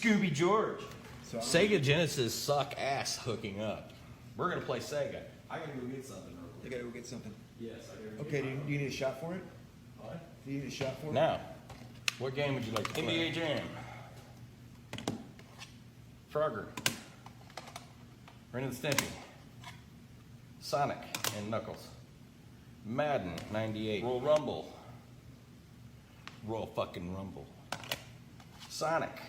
Scooby George. So Sega Genesis suck ass hooking up. We're gonna play Sega. I gotta go get something. You gotta go get something. Yes, I gotta go Okay, get do you need a shot for it? What? Do you need a shot for it? Now, what game would you like to play? NBA Jam. Frogger. Ren and Stimpy. Sonic and Knuckles. Madden 98. Royal Rumble. Royal fucking Rumble. Sonic.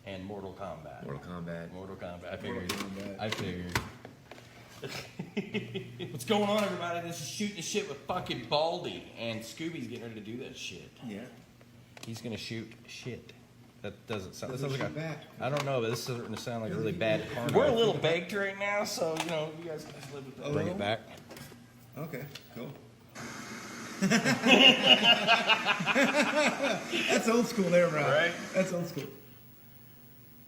And Mortal Kombat. Mortal Kombat. Mortal Kombat. I figured. Mortal Kombat. I figured. What's going on, everybody? This is Shooting the Shit with fucking Baldy. And Scooby's getting ready to do that shit. Yeah. He's gonna shoot shit. That doesn't sound. Doesn't That sounds shoot like back. I don't know, but this is starting to sound like a really bad porno. We're a little baked right now, so you know you guys can just live with that. Bring it back. Okay, cool. That's old school there, bro. Right? That's old school.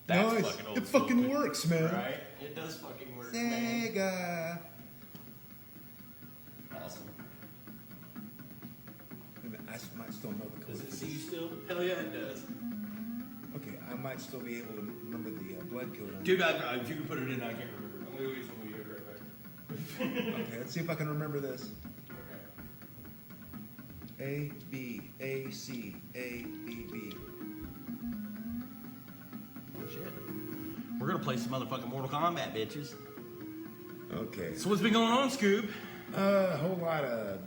That's Nice. fucking old It school, fucking too. works, man. Right? It does fucking work, man. Sega. Awesome. I might still know the code. Does it for see you this. still? Hell yeah, it does. Okay, I might still be able to remember the blood code on Dude, if you can put it in, I can't remember. I'm gonna get some of you right back. Okay, let's see if I can remember this. Okay. A, B, A, C, A, B, B. Shit. We're gonna play some motherfucking Mortal Kombat, bitches. Okay. So what's been going on, Scoob? A whole lot of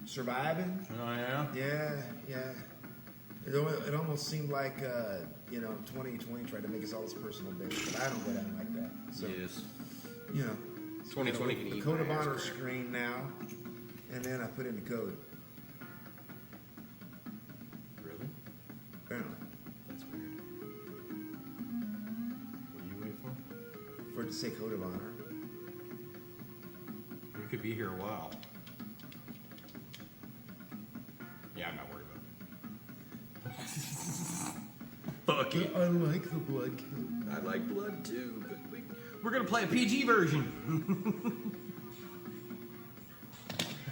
surviving. Oh yeah? Yeah. It almost seemed like, 2020 tried to make us all this personal based, but I don't go down like that. So, Yes. you know. 2020 can the eat code of my ass honor crack. screen now, and then I put in the code. Really? Apparently. That's weird. What are you waiting for? For it to say code of honor. We could be here a while. Yeah, I'm not worried about it. Fuck it. I like the blood code. I like blood too, but we're gonna play a PG version.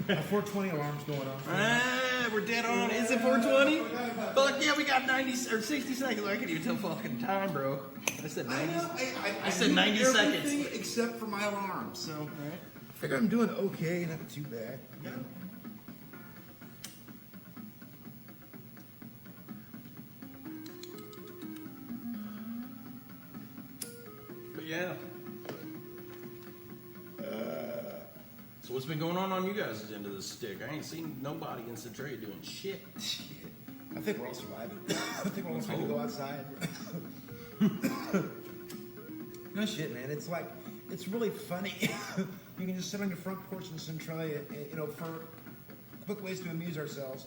420 alarms going off. We're dead on. Is it 420? Fuck yeah, we got 90 or 60 seconds. I can't even tell fucking time, bro. I said 90. I said do 90 everything seconds. except for my alarm, so I figure I'm doing okay, not too bad. Yeah. But yeah. So what's been going on you guys' end of the stick? I ain't seen nobody in Centralia doing shit. I think we're all surviving. I think we're all trying to go outside. No shit, man. It's like, it's really funny. You can just sit on your front porch in Centralia, and, for quick ways to amuse ourselves.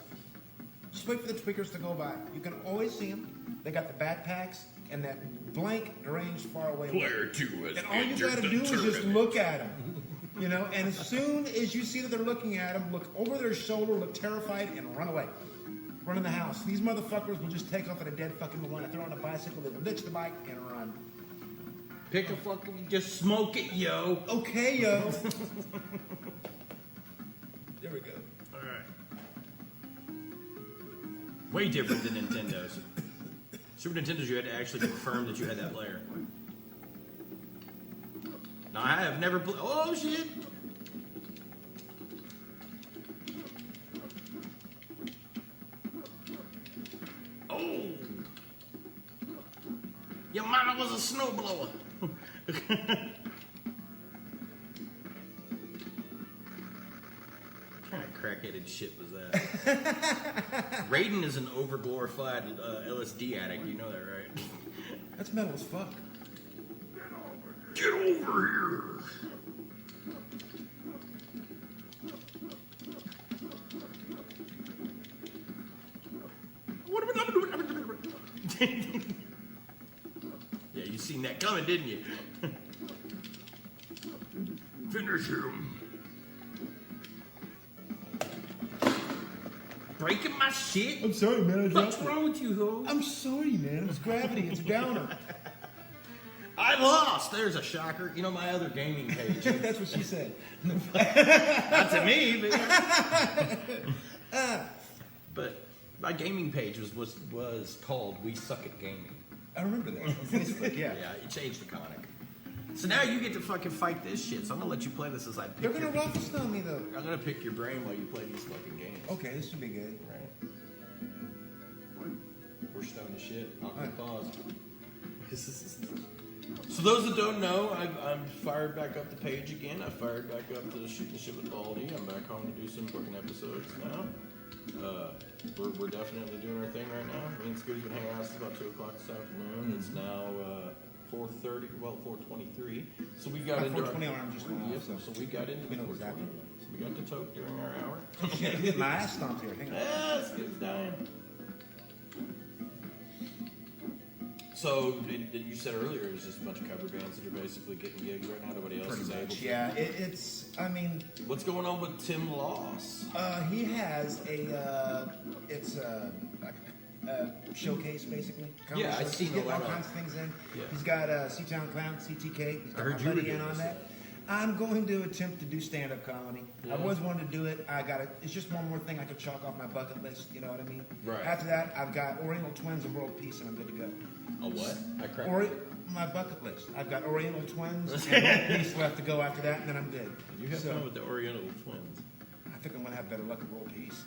Just wait for the tweakers to go by. You can always see them. They got the backpacks and that blank, deranged, far away look. Player 2 has And all you gotta do is just look at them. And as soon as you see that they're looking at them, look over their shoulder, look terrified, and run away. Run in the house. These motherfuckers will just take off at a dead fucking run. If they're on a bicycle, they'll ditch the bike and run. Pick a fucking, just smoke it, yo. Okay, yo. There we go. Alright. Way different than Nintendo's. Super Nintendo's, you had to actually confirm that you had that player. Now, I have never played. Oh, shit! Oh! Your mama was a snowblower. What kind of crackheaded shit was that? Raiden is an overglorified LSD addict. You know that, right? That's metal as fuck. Get over here! Yeah, you seen that coming, didn't you? Finish him. Breaking my shit? I'm sorry, man. What's wrong with you, ho? I'm sorry, man. It's gravity. It's a downer. I lost. There's a shocker. You know my other gaming page. That's what she said. Not to me, but my gaming page was called "We Suck at Gaming." I remember that on Facebook. Yeah. Yeah, it changed the comic. So now you get to fucking fight this shit. So I'm gonna let you play this as I pick. They're gonna ruffle stone me though. I'm gonna pick your brain while you play these fucking games. Okay, this should be good. Right. We're stoned as shit. Awkward pause. So those that don't know, I'm fired back up the page again. I fired back up to Shoot the Shit with Baldy. I'm back home to do some fucking episodes now. We're definitely doing our thing right now. Me and Scooby's been hanging out since about 2 o'clock this afternoon. It's now 4:30, well 4:23. So we got into 4:20 alarm just went off. so we got into We know 4:20. exactly. So we got to toke during our hour. Shit, get my ass stomped here. Hang on. Yes, it's dying. So you said earlier it was just a bunch of cover bands that are basically getting gigs right now. Nobody else Pretty is able much, to. yeah. It's. I mean, What's going on with Tim Loss? he has a. It's a showcase basically. Comedy Yeah, I show. seen He's a getting lot all of- kinds of things in. Yeah. He's got C-Town Clown, CTK. He's I got heard my you were buddy doing in on this, that. I'm going to attempt to do stand-up comedy. I Yeah. always wanted to do it. I got it. It's just one more thing I could chalk off my bucket list. You know what I mean? Right. After that, I've got Oriental Twins and World Peace, and I'm good to go. A what? I cracked. My bucket list. I've got Oriental Twins and World Peace left to go after that, and then I'm good. You have So, fun with the Oriental Twins. I think I'm gonna have better luck at World Peace.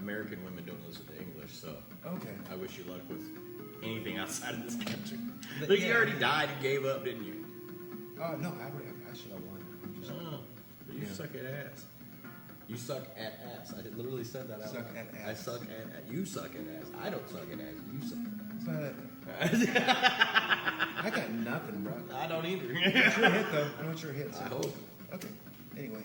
American women don't listen to English, so Okay. I wish you luck with anything outside of this country. But Look, you yeah. already died and gave up, didn't you? Oh no, I should have won. I'm just Oh, but you Yeah. suck at ass. You suck at ass. I literally said that out Suck loud. at I ass. suck at. You suck at ass. I don't suck at ass. You suck But at ass. I got nothing, bro. I don't either. Sure hit though. I'm not sure hit. So. I hope. Okay. Anyway,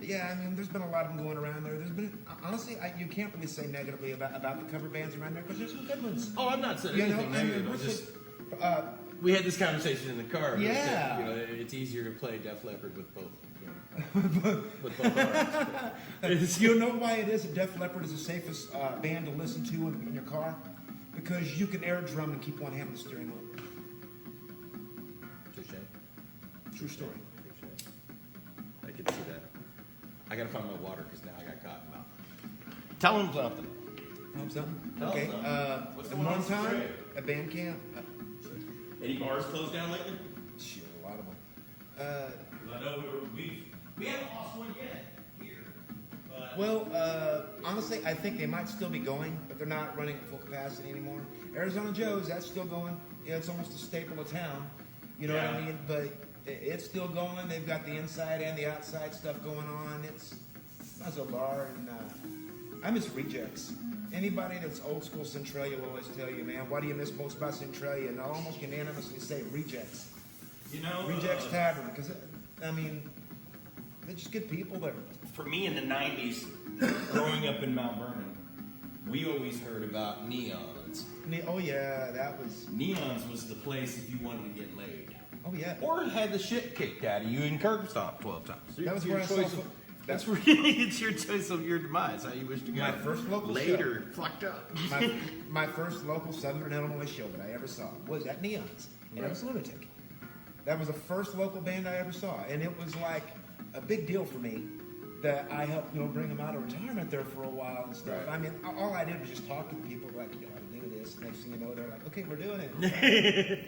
yeah, I mean, there's been a lot of them going around there. There's been honestly, you can't really say negatively about the cover bands around there because there's some good ones. Oh, I'm not saying You know, anything I mean, negative. I what's just it- we had this conversation in the car. We Yeah. said, you know, it's easier to play Def Leppard with both. You know, with both arms. you know why it is that Def Leppard is the safest band to listen to in your car? Because you can air drum and keep one hand on the steering wheel. Touche. True story. I can see that. I gotta find my water because now I got cotton mouth. Tell him something. Hope something. Tell Okay. us What's At going on one with time, Australia? at band camp. Any bars closed down lately? Shit, a lot of them. I know we haven't lost one yet here. But Well, honestly, I think they might still be going, but they're not running at full capacity anymore. Arizona Joe's, that's still going. Yeah, it's almost a staple of town. You know what I Yeah. mean? But it's still going. They've got the inside and the outside stuff going on. It's a bar, and I miss Rejects. Anybody that's old school Centralia will always tell you, man, what do you miss most about Centralia? And I'll almost unanimously say Rejects. you know, Rejects Tavern, because, I mean, they're just good people there. for me in the '90s, growing up in Mount Vernon, we always heard about Neons. Oh, yeah, that was, Neons was the place if you wanted to get laid. oh, yeah. Or had the shit kicked out of you and curb stomped 12 times. That was Your where I saw choice fo- of- That's really it's your choice of your demise. How you wish to go. My first local later fucked up. My first local Southern Illinois show that I ever saw was at Neon's, and it was Lunatic. That was the first local band I ever saw, and it was like a big deal for me that I helped, bring them out of retirement there for a while and stuff. Right. I mean, all I did was just talk to the people, like, you know how to do this. Next thing you know, they're like, okay, we're doing it.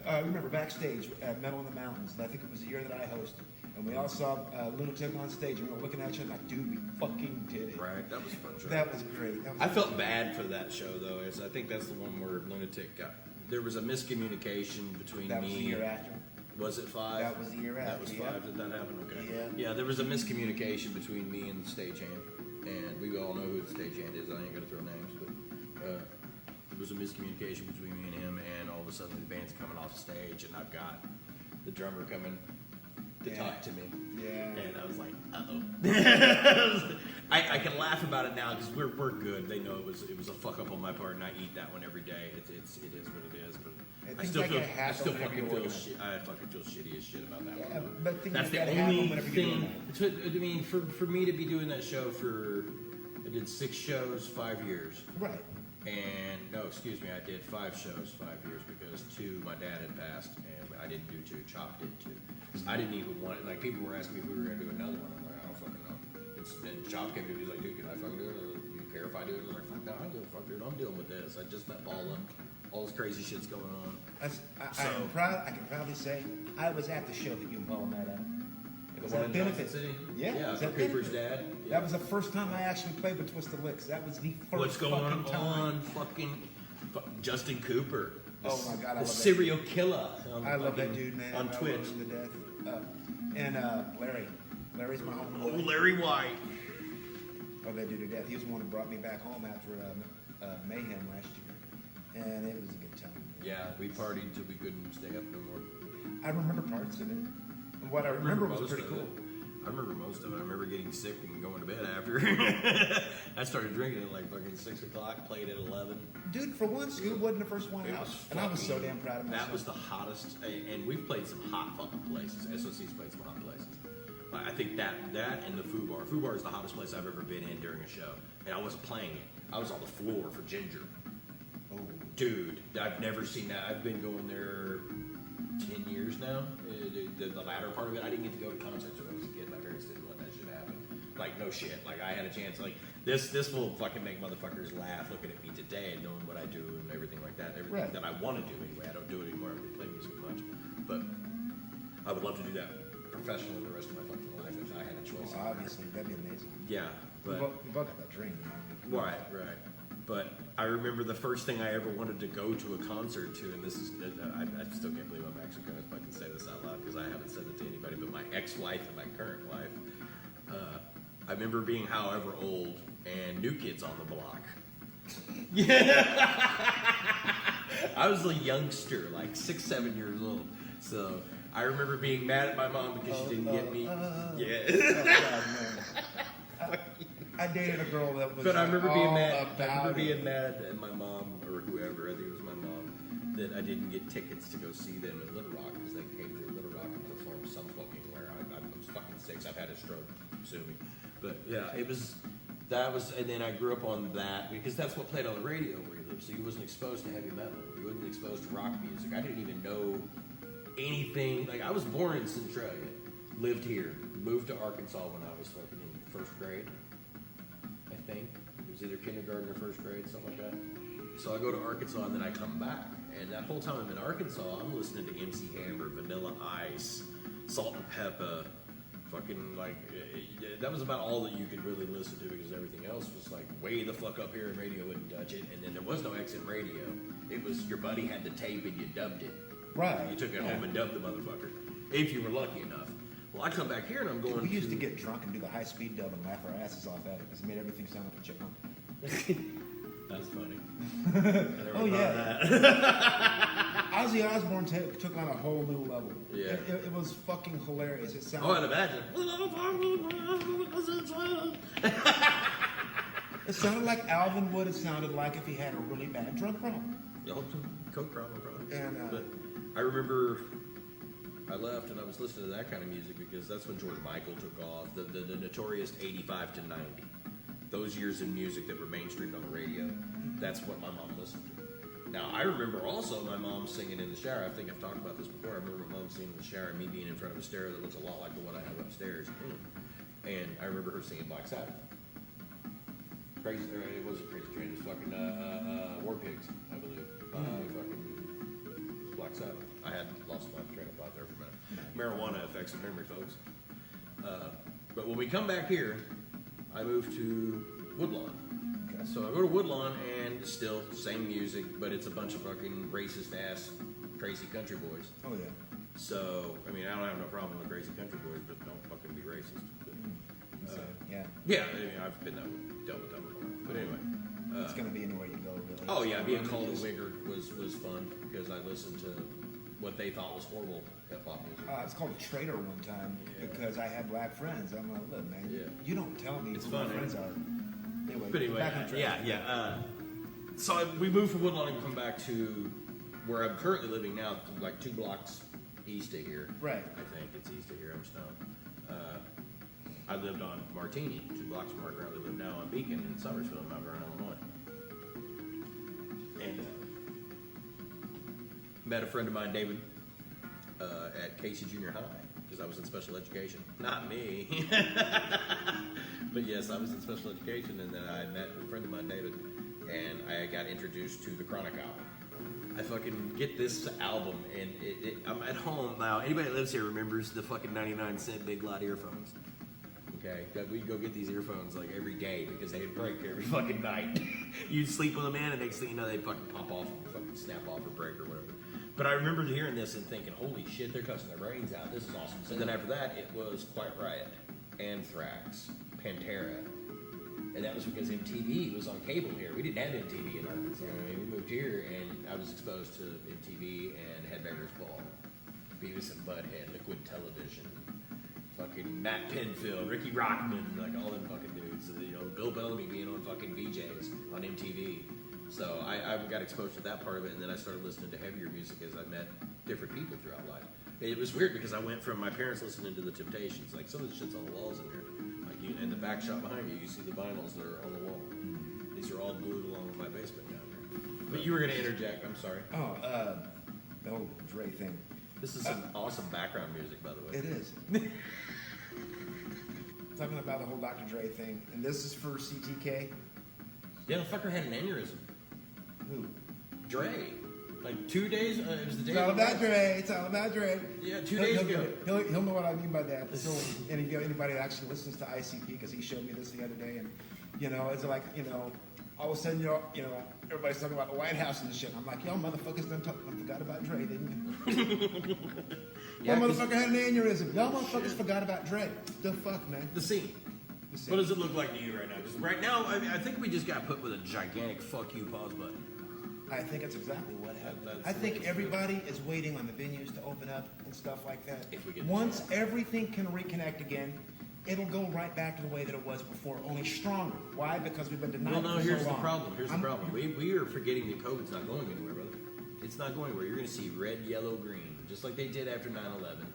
I remember backstage at Metal in the Mountains, and I think it was the year that I hosted, and we all saw Lunatic on stage, and we were looking at each other like, dude, we fucking did it. Right, that was a fun show. That was great. That was I felt bad for that show though. Is I think that's the one where Lunatic got. There was a miscommunication between That me. was the year after. Was it 5? That was the year That after, was yeah. 5. Did that happen? Okay. Yeah. Yeah, there was a miscommunication between me and the stagehand, and we all know who the stagehand is. I ain't gonna throw names, but there was a miscommunication between me and him, and all of a sudden the band's coming off stage, and I've got the drummer coming to Yeah. talk to me. Yeah. And I was like, uh-oh. I can laugh about it now because we're good. They know it was a fuck up on my part, and I eat that one every day. It is what it is. But I things still like feel that I happen still whenever fucking you feel organize. shit. I fucking feel shitty as shit about that Yeah, one. but things That's the like that happen only whenever you're doing thing. I mean, for me to be doing that show I did 6 shows, 5 years. Right. And no, excuse me, I did 5 shows, 5 years because 2 my dad had passed, and I didn't do 2. Chop did 2. I didn't even want it. Like people were asking me if we were gonna do another one. I'm like, I don't fucking know. And Chop came to me, he was like, dude, can I fucking do it? Do you care if I do it? I was like, fuck no, I don't give a fuck, dude. I'm dealing with this. I just met Paula. All this crazy shit's going on. I can proudly say I was at the show that you and Paula met at. It was at Benefit City? Yeah, it Yeah, was for at Cooper's Benefit. dad. Yeah. That was the first time I actually played with Twisted Licks. That was the first What's going fucking time. on? Fucking Justin Cooper. Oh my God, I the love that serial killer. I love that dude, man. On I Twitch. love him to death. And Larry. Larry's my home. Oh, Larry White. Love that dude to death. He was the one who brought me back home after Mayhem last year. And it was a good time. Yeah, we partied till we couldn't stay up no more. I remember parts of it. And what I remember was most pretty of cool. it. I remember most of it. I remember getting sick and going to bed after. I started drinking at like fucking 6 o'clock, played at 11. Dude, for one, Scoob wasn't the first one It out. was And I was so fucking- damn proud of myself. That was the hottest, and we've played some hot fucking places. SOC's played some hot places. I think that and the Foo Bar. Foo Bar is the hottest place I've ever been in during a show. And I wasn't playing it. I was on the floor for Ginger. Oh. Dude, I've never seen that. I've been going there 10 years now. The latter part of it, I didn't get to go to concerts when I was a kid. My parents didn't let that shit happen. Like, no shit. Like, I had a chance. Like, this will fucking make motherfuckers laugh looking at me today and knowing what I do and everything like that. Everything Right. that I want to do anyway. I don't do it anymore. I don't play music much. But I would love to do that professionally the rest of my fucking life if I had a choice. Well, obviously, that'd be amazing. Yeah, but... We've all got that dream. You know? Right. But I remember the first thing I ever wanted to go to a concert to, and this is, I still can't believe I'm actually going to fucking say this out loud because I haven't said it to anybody, but my ex-wife and my current wife, I remember being however old and New Kids on the Block. Yeah. I was a youngster, like 6, 7 years old. So I remember being mad at my mom because she didn't get me. Yeah. Oh, God, man. I dated a girl that was. But I remember being all mad. I about remember being it. mad at my mom or whoever. I think it was my mom that I didn't get tickets to go see them in Little Rock because they came through Little Rock and performed some fucking where. I was fucking 6. I've had a stroke. Sue me. But yeah, it was. That was, and then I grew up on that because that's what played on the radio where you lived. So you wasn't exposed to heavy metal. You wasn't exposed to rock music. I didn't even know anything. Like I was born in Centralia, lived here, moved to Arkansas when I was fucking in first grade. I think it was either kindergarten or first grade, something like that. So I go to Arkansas and then I come back, and that whole time I'm in Arkansas, I'm listening to MC Hammer, Vanilla Ice, Salt and Pepper, fucking like that was about all that you could really listen to because everything else was like way the fuck up here and radio wouldn't touch it, and then there was no XM radio. It was your buddy had the tape and you dubbed it. Right. You took it home and dubbed the motherfucker if you were lucky enough. Well, I come back here and I'm going. We used to get drunk and do the high-speed dub and laugh our asses off at it because it made everything sound like a chipmunk. That's funny. I never Oh, thought yeah. of that. Ozzy Osbourne took on a whole new level. Yeah. It was fucking hilarious. It sounded. Oh, I'd imagine. It sounded like Alvin would have sounded like if he had a really bad drug problem. Coke problem, probably. And, but I remember I left and I was listening to that kind of music because that's when George Michael took off. The notorious 85 to 90. Those years in music that were mainstreamed on the radio. That's what my mom listened to. Now, I remember also my mom singing in the shower. I think I've talked about this before. I remember my mom singing in the shower and me being in front of a stereo that looks a lot like the one I have upstairs. And I remember her singing Black Sabbath. Crazy, or it wasn't Crazy Train, it was fucking War Pigs, I believe. Fucking Black Sabbath. I had lost my train of thought there for a minute. Marijuana affects the memory, folks. But when we come back here, I moved to Woodlawn. Okay. So I go to Woodlawn and still same music, but it's a bunch of fucking racist ass crazy country boys. Oh yeah. So I mean I don't have no problem with crazy country boys, but don't fucking be racist. So, yeah. Yeah, I mean, I've been dealt with that before. But anyway. It's gonna be anywhere you go, really. Oh yeah, being called a wigger was fun because I listened to what they thought was horrible hip hop music. I was called a traitor one time because I had black friends. I'm like, look, man, Yeah. you don't tell me It's who fun, my friends are. Anyway, But anyway, back on track. yeah. So we moved from Woodlawn and come back to where I'm currently living now, like 2 blocks east of here. Right. I think it's east of here. I'm stoned. I lived on Martini, 2 blocks from where I currently live now on Beacon in Summersville, Mount Vernon, Illinois. And met a friend of mine, David, at Casey Junior High because I was in special education. Not me. But yes, I was in special education, and then I met a friend of mine, David, and I got introduced to the Chronic album. I fucking get this album, and I'm at home now. Anybody that lives here remembers the fucking 99-cent Big Loud earphones. Okay, that we'd go get these earphones like every day because they'd break every fucking night. You'd sleep with them in, and next thing you know, they'd fucking pop off and fucking snap off or break or whatever. But I remember hearing this and thinking, holy shit, they're cussing their brains out. This is awesome. So then after that, it was Quiet Riot, Anthrax, Pantera. And that was because MTV was on cable here. We didn't have MTV in Arkansas. I mean, we moved here, and I was exposed to MTV and Headbangers Ball, Beavis and Butthead, Liquid Television, fucking Matt Pinfield, Ricky Rockman, like all them fucking dudes. You know, Bill Bellamy being on fucking VJs on MTV. So I got exposed to that part of it, and then I started listening to heavier music as I met different people throughout life. It was weird because I went from my parents listening to the Temptations, like some of the shit's on the walls in here. Like you, and the back shot behind you, you see the vinyls that are on the wall. These are all glued along with my basement down here. But you were going to interject, I'm sorry. Oh, the whole Dre thing. This is some awesome background music, by the way. It is. Talking about the whole Dr. Dre thing, and this is for CTK. Yeah, the fucker had an aneurysm. Who? Dre. Like 2 days, it was the day. It's all about Dre. It's all about Dre. Yeah, 2 days ago. He'll know what I mean by that. So, anybody that actually listens to ICP, because he showed me this the other day, and it's like all of a sudden everybody's talking about the White House and shit. I'm like, y'all motherfuckers done forgot about Dre, didn't you? Yeah, One motherfucker had an aneurysm. Y'all motherfuckers forgot about Dre. The fuck, man. The scene. What does it look like to you right now? Because right now, I think we just got put with a gigantic fuck you pause button. I think it's exactly what happened. That's I the think way it's everybody is waiting on the venues to open up and stuff like that. If we get Once everything can reconnect again, it'll go right back to the way that it was before, only stronger. Why? Because we've been denied Well, no, for so here's the long. problem. Here's the problem. We are forgetting that COVID's not going anywhere, brother. It's not going anywhere. You're going to see red, yellow, green, just like they did after 9/11.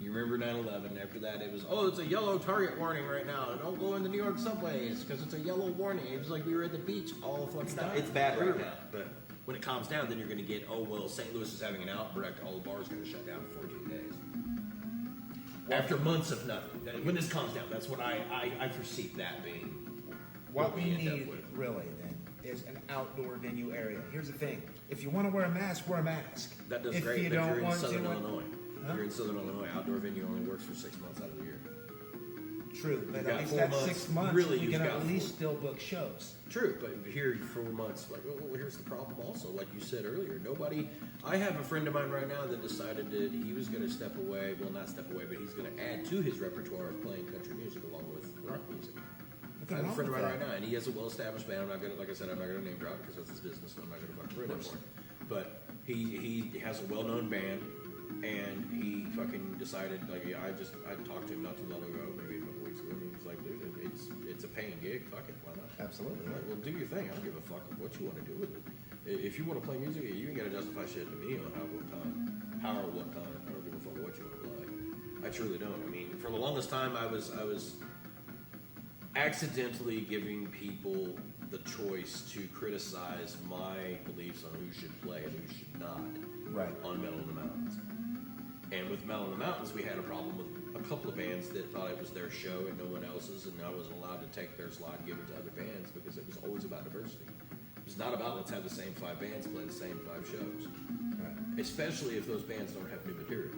You remember 9/11? After that, it was, it's a yellow target warning right now. Don't go in the New York subways because it's a yellow warning. It was like we were at the beach all fucking time. It's bad right now, but when it calms down, then you're going to get, St. Louis is having an outbreak. All the bars are going to shut down for 14 days. After months of nothing. When this calms down, that's what I foresee that being. What we end up need, with. really, then, is an outdoor venue area. Here's the thing. If you want to wear a mask, wear a mask. That does if great, you but don't you're in want Southern to, Illinois. Huh? You're in Southern Illinois. Outdoor venue only works for 6 months out of the year. True, but got at least 4 that months. 6 months, Really, we you've can got at 4. least still book shows. True, but here 4 months, like, here's the problem also, like you said earlier, I have a friend of mine right now that decided that he was going to step away, well, not step away, but he's going to add to his repertoire of playing country music along with rock music. I have a friend of mine right now, and he has a well-established band. I'm not going to, like I said, I'm not going to name drop because that's his business, and I'm not going to fucking ruin it for him. But he has a well-known band, and he fucking decided, like, I talked to him not too long ago, maybe a couple weeks ago, and he was like, dude, it's a paying gig, fuck it, why not? Absolutely. Like, well, do your thing. I don't give a fuck what you want to do with it. If you want to play music, you ain't got to justify shit to me on how or what time. I don't give a fuck what you want to play. I truly don't. I mean, for the longest time, I was accidentally giving people the choice to criticize my beliefs on who should play and who should not on Metal in the Mountains. And with Metal in the Mountains, we had a problem with a couple of bands that thought it was their show and no one else's, and I wasn't allowed to take their slot and give it to other bands because it was always about diversity. It was not about let's have the same 5 bands play the same 5 shows, especially if those bands don't have new material.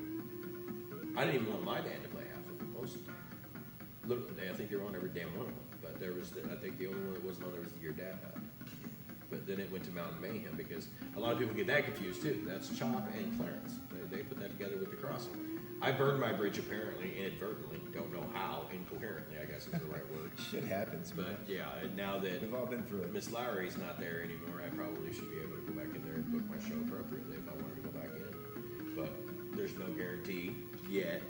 I didn't even want my band to play half of them most of the time. Literally, I think they were on every damn one of them, but I think the only one that wasn't on there was the Your Dad Died. But then it went to Mountain Mayhem because a lot of people get that confused too. That's Chop and Clarence. They put that together with the Crossing. I burned my bridge apparently inadvertently. Don't know how. Incoherently, I guess is the right word. Shit happens, But yeah, and now that we've all been through it. Miss Lowry's not there anymore, I probably should be able to go back in there and book my show appropriately if I wanted to go back in. But there's no guarantee yet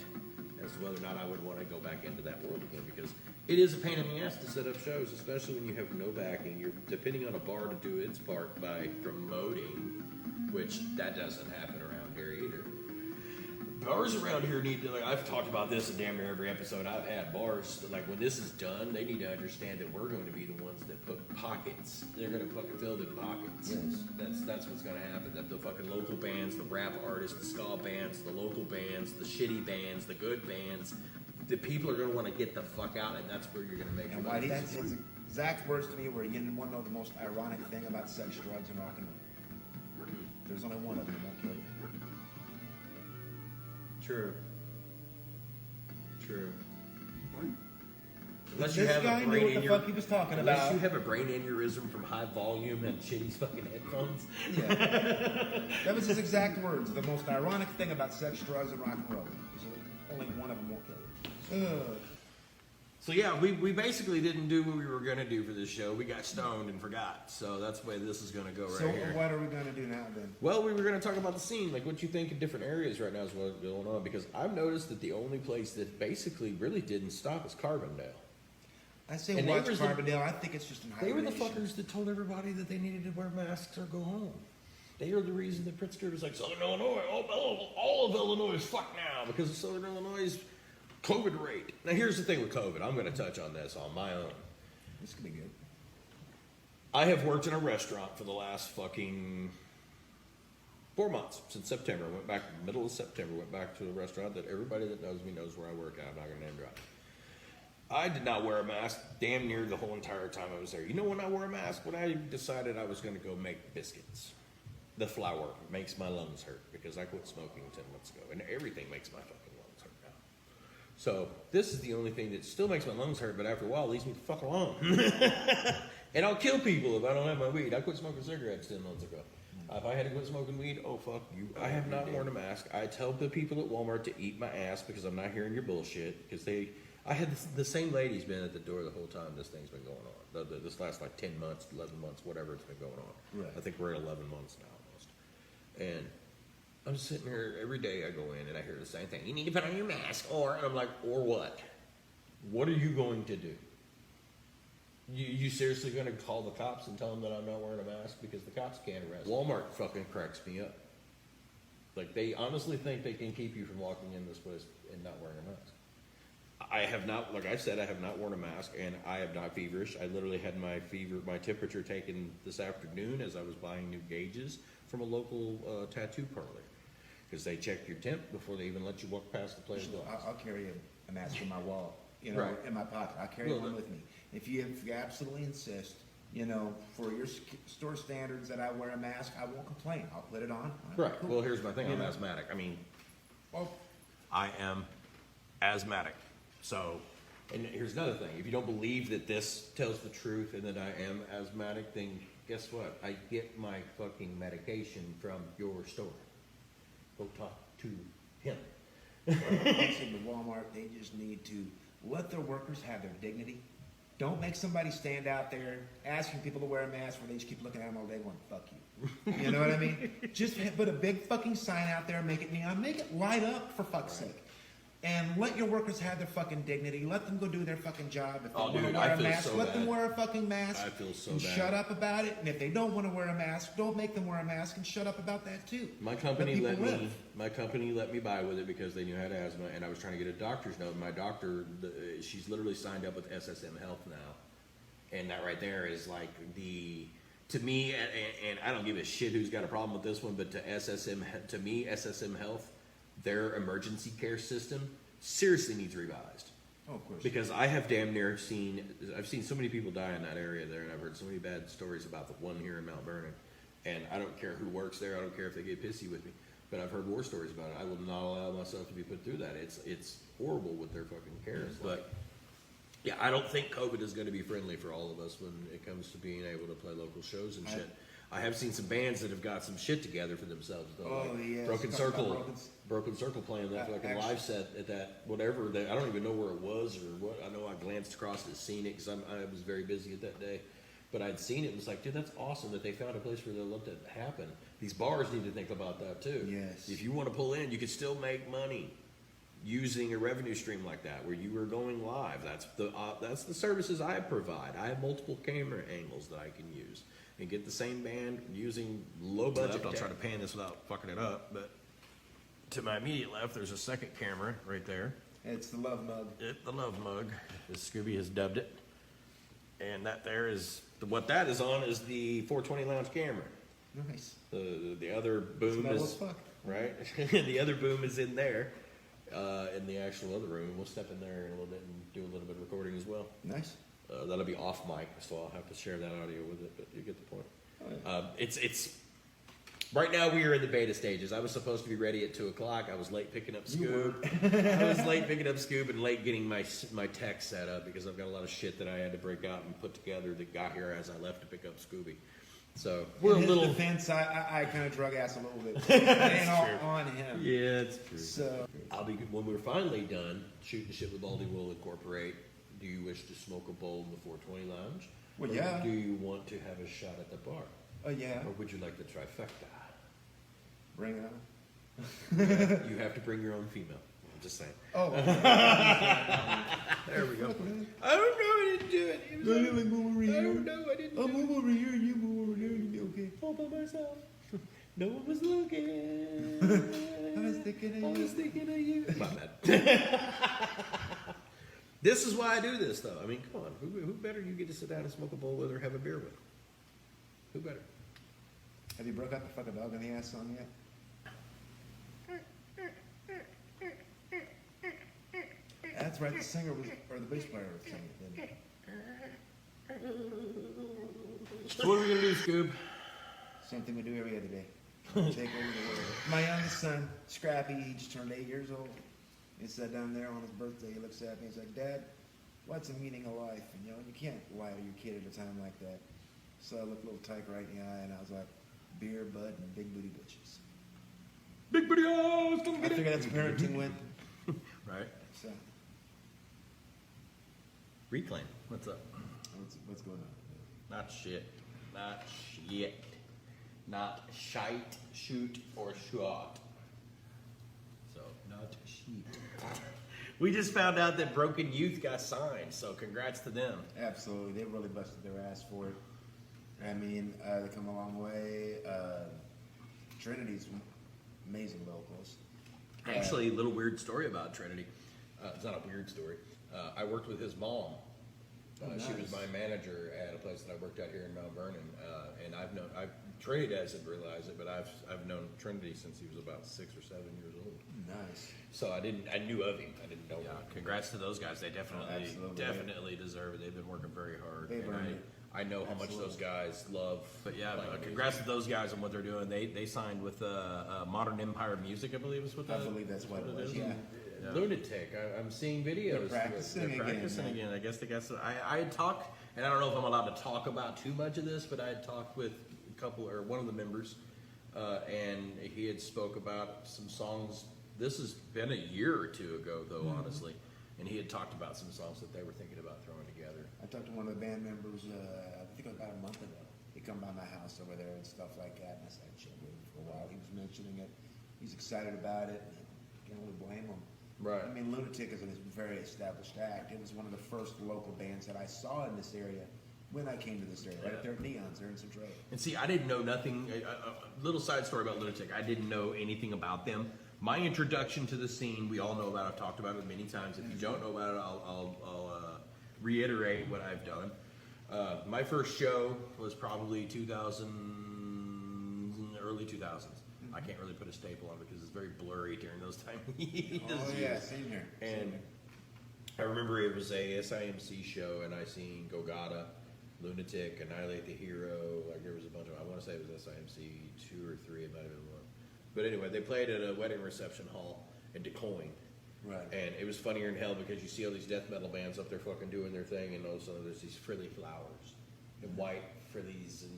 as to whether or not I would want to go back into that world again because it is a pain in the ass to set up shows, especially when you have no backing. You're depending on a bar to do its part by promoting, which that doesn't happen around here either. Bars around here need to, like, I've talked about this in damn near every episode I've had. Bars, like, when this is done, they need to understand that we're going to be the ones that put pockets. They're going to fucking fill in pockets. Yes. That's what's going to happen. That the fucking local bands, the rap artists, the ska bands, the local bands, the shitty bands, the good bands, the people are going to want to get the fuck out, and that's where you're going to make your And money. Whitey, that's his exact words to me where you want to know the most ironic thing about sex, drugs, and rock and roll. There's only one of them that won't kill you. True. Unless you This have guy a knew brain what in the your, fuck he was talking unless about. you have a brain aneurysm from high volume and shitty fucking headphones. Yeah. That was his exact words. The most ironic thing about sex, drugs, and rock and roll is that only one of them won't kill you. So yeah, we basically didn't do what we were going to do for this show. We got stoned and forgot. So that's the way this is going to go right So here. what are we going to do now then? Well, we were going to talk about the scene, like what you think in different areas right now is what's going on. Because I've noticed that the only place that basically really didn't stop is Carbondale. I say And watch they were the- Carbondale. I think it's just an They were the hibernation. fuckers that told everybody that they needed to wear masks or go home. They are the reason that Pritzker was like, Southern Illinois, all of Illinois is fucked now because of Southern Illinois' COVID rate. Now, here's the thing with COVID. I'm going to touch on this on my own. This could be good. I have worked in a restaurant for the last fucking 4 months, since September. I went back, middle of September, went back to a restaurant that everybody that knows me knows where I work at. I'm not going to name drop. I did not wear a mask damn near the whole entire time I was there. You know when I wore a mask? When I decided I was going to go make biscuits. The flour makes my lungs hurt because I quit smoking 10 months ago. And everything makes my fucking lungs hurt now. So this is the only thing that still makes my lungs hurt, but after a while leaves me the fuck alone. And I'll kill people if I don't have my weed. I quit smoking cigarettes 10 months ago. If I had to quit smoking weed, oh fuck you. I have not worn a mask. I tell the people at Walmart to eat my ass because I'm not hearing your bullshit. Because I had the same lady's been at the door the whole time this thing's been going on. This last like 10 months, 11 months, whatever it's been going on. Right. I think we're at 11 months now almost. And I'm sitting here every day I go in and I hear the same thing. You need to put on your mask and I'm like, or what? What are you going to do? You seriously going to call the cops and tell them that I'm not wearing a mask because the cops can't arrest me? Walmart fucking cracks me up. Like they honestly think they can keep you from walking in this place and not wearing a mask. I have not, like I said, I have not worn a mask and I am not feverish. I literally had my temperature taken this afternoon as I was buying new gauges from a local tattoo parlor. Because they check your temp before they even let you walk past the place. I'll carry a mask in my wall, Right. in my pocket. I'll carry one with me. If you absolutely insist, for your store standards that I wear a mask, I won't complain. I'll put it on. Right. Cool. Well, here's my thing. I'm know? asthmatic. I mean, Well, I am asthmatic. So, and here's another thing. If you don't believe that this tells the truth and that I am asthmatic, then guess what? I get my fucking medication from your store. Go talk to him. honestly, with Walmart, they just need to let their workers have their dignity. Don't make somebody stand out there asking people to wear a mask where they just keep looking at them all day going, fuck you. You know what I mean? Just put a big fucking sign out there, make it neon, make it light up for fuck's sake. And let your workers have their fucking dignity. Let them go do their fucking job. If they want to dude, wear I a feel mask, so let them bad. wear a fucking mask. I feel so and bad. shut up about it. And if they don't want to wear a mask, don't make them wear a mask and shut up about that too. My company people let live. me. My company let me buy with it because they knew I had asthma, and I was trying to get a doctor's note. My doctor, she's literally signed up with SSM Health now, and that right there is like to me, and I don't give a shit who's got a problem with this one, but to me, SSM Health, their emergency care system seriously needs revised. Oh, of course. Because I have damn near seen so many people die in that area there, and I've heard so many bad stories about the one here in Mount Vernon. And I don't care who works there. I don't care if they get pissy with me. But I've heard war stories about it. I will not allow myself to be put through that. It's horrible with their fucking care. But yeah, I don't think COVID is going to be friendly for all of us when it comes to being able to play local shows and shit. I have seen some bands that have got some shit together for themselves. Though, Oh, like yes. Broken Talk about Circle. Broken Circle playing that fucking actually- live set at that whatever. I don't even know where it was or what. I know I glanced across it, seen it because I was very busy at that day. But I'd seen it and was like, dude, that's awesome that they found a place where they let that happen. These bars need to think about that too. Yes. If you want to pull in, you can still make money using a revenue stream like that where you are going live. That's the services I provide. I have multiple camera angles that I can use and get the same band using low budget. I'll try to pan this without fucking it up, but to my immediate left, there's a second camera right there. It's the love mug. The love mug, as Scooby has dubbed it. And that there is, what that is on is the 420 Lounge camera. Nice. The other boom metal is, as fuck. right? The other boom is in there. in the actual other room. We'll step in there in a little bit and do a little bit of recording as well. Nice. That'll be off mic, so I'll have to share that audio with it, but you get the point. Oh, yeah. It's right now we are in the beta stages. I was supposed to be ready at 2:00. I was late picking up Scoob. I was late picking up Scoob and late getting my tech set up because I've got a lot of shit that I had to break out and put together that got here as I left to pick up Scooby. So we're In a his little. defense, I kind of drug ass a little bit. It ain't all true. on him. Yeah, it's true. So I'll be when we're finally done shooting shit with Baldy. We'll incorporate. Do you wish to smoke a bowl in the 420 lounge? Well, Or yeah. Do you want to have a shot at the bar? yeah, Or would you like the trifecta? bring it on. You have to bring your own female. I'm just saying. Oh, There we go. I don't know. I didn't do it. It was move over I here. don't know. I didn't I'll do move over here and you move over there and you'll be okay. all by myself. No one was looking. I was thinking I of was you. thinking of you. My bad. This is why I do this, though. I mean, come on. Who better you get to sit down and smoke a bowl with or have a beer with? Who better? Have you broke out the fucking dog in the ass song yet? That's right, the singer was, or the bass player was singing it, didn't he? So what are we gonna do, Scoob? Same thing we do every other day. Take over the world. My youngest son, Scrappy, he just turned 8 years old. He sat down there on his birthday. He looks at me. He's like, "Dad, what's the meaning of life?" And you know, you can't lie to your kid at a time like that. So I looked a little tyke right in the eye, and I was like, "Beer, bud, and big booty bitches." Big booty house, come I get figured it. that's parenting went. Right. So Reclaim. What's up? what's going on? Not shit. Not shit. Not shite, shoot, or shot. So, not shit. We just found out that Broken Youth got signed, so congrats to them. Absolutely, they really busted their ass for it. I mean, they come a long way. Trinity's amazing vocals. Actually, a little weird story about Trinity. It's not a weird story. I worked with his mom. She was Nice. my manager at a place that I worked at here in Mount Vernon, and Trinity doesn't realize it, but I've known Trinity since he was about 6 or 7 years old. Nice. So I knew of him. I didn't know him. Congrats to those guys. They Absolutely. definitely deserve it. They've been working very hard. They've And earned it. I know how much those guys love. But yeah, playing music. congrats to those guys on what they're doing. They signed with Modern Empire Music, I believe is what I that believe that's what it was. is. Yeah. Yeah. Lunatic. I'm seeing videos. They're practicing They're again. practicing man. again. I guess they got some. I had talked, and I don't know if I'm allowed to talk about too much of this, but I had talked with a couple or one of the members, and he had spoke about some songs. This has been a year or two ago, though, honestly, and he had talked about some songs that they were thinking about throwing together. I talked to one of the band members, I think it was about a month ago. He come by my house over there and stuff like that, and I said, "Shit, waiting for a while." He was mentioning it. He's excited about it. And can't really blame him. Right. I mean, Lunatic is a very established act. It was one of the first local bands that I saw in this area when I came to this area, right up there at Neon's there in Centralia. And see, I didn't know nothing. A little side story about Lunatic. I didn't know anything about them. My introduction to the scene, we all know about. I've talked about it many times. If you don't know about it, I'll reiterate what I've done. My first show was probably early 2000s. I can't really put a staple on it because it's very blurry during those times. Oh yeah, same here. Same And here. I remember it was a SIMC show, and I seen Gogata, Lunatic, Annihilate the Hero. Like there was a bunch of. I want to say it was SIMC 2 or 3. It might have been 1. But anyway, they played at a wedding reception hall in DeCoing. Right. And it was funnier than hell because you see all these death metal bands up there fucking doing their thing, and all of a sudden there's these frilly flowers and white frillies and